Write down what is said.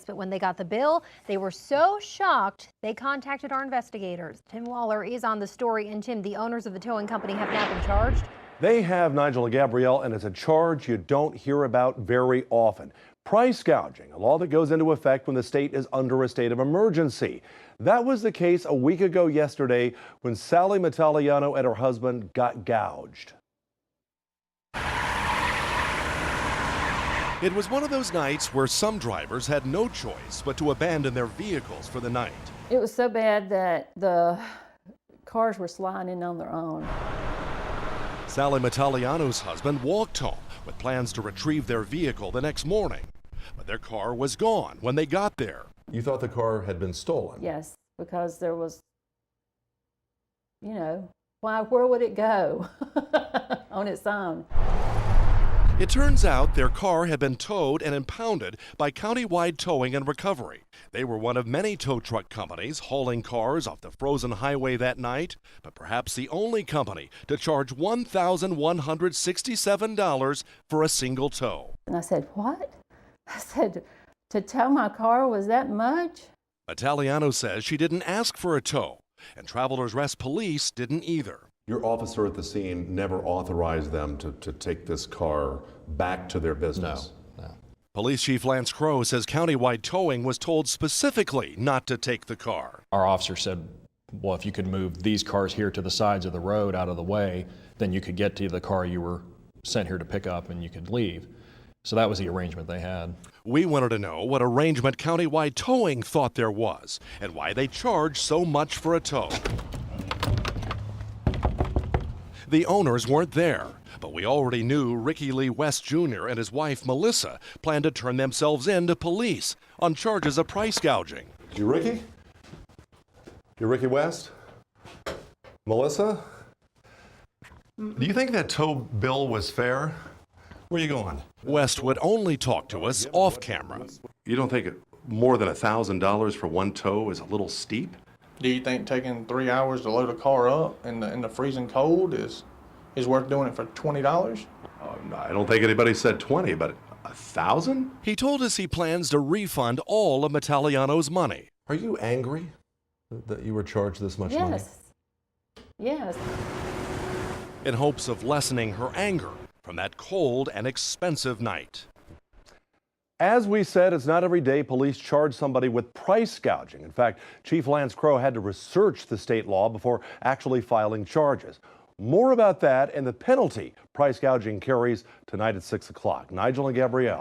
But when they got the bill, they were so shocked, they contacted our investigators. Tim Waller is on the story. And Tim, the owners of the towing company have now been charged. They have, Nigel and Gabrielle, and it's a charge you don't hear about very often. Price gouging, a law that goes into effect when the state is under a state of emergency. That was the case a week ago yesterday when Sally Mataliano and her husband got gouged. It was one of those nights where some drivers had no choice but to abandon their vehicles for the night. It was so bad that the cars were sliding in on their own. Sally Mataliano's husband walked home with plans to retrieve their vehicle the next morning. But their car was gone when they got there. You thought the car had been stolen? Yes, because there was, where would it go on its own? It turns out their car had been towed and impounded by Countywide Towing and Recovery. They were one of many tow truck companies hauling cars off the frozen highway that night, but perhaps the only company to charge $1,167 for a single tow. And I said, what? I said, to tow my car was that much? Mataliano says she didn't ask for a tow, and Travelers Rest Police didn't either. Your officer at the scene never authorized them to take this car back to their business? No. Police Chief Lance Crowe says Countywide Towing was told specifically not to take the car. Our officer said, well, if you could move these cars here to the sides of the road out of the way, then you could get to the car you were sent here to pick up and you could leave. So that was the arrangement they had. We wanted to know what arrangement Countywide Towing thought there was and why they charged so much for a tow. The owners weren't there, but we already knew Ricky Lee West Jr. and his wife Melissa planned to turn themselves in to police on charges of price gouging. You Ricky? You Ricky West? Melissa? Do you think that tow bill was fair? Where are you going? West would only talk to us off camera. You don't think more than $1,000 for one tow is a little steep? Do you think taking 3 hours to load a car up in the freezing cold is worth doing it for $20? No, I don't think anybody said 20, but 1,000? He told us he plans to refund all of Mataliano's money. Are you angry that you were charged this much money? Yes. In hopes of lessening her anger from that cold and expensive night. As we said, it's not every day police charge somebody with price gouging. In fact, Chief Lance Crowe had to research the state law before actually filing charges. More about that and the penalty price gouging carries tonight at 6 o'clock. Nigel and Gabrielle.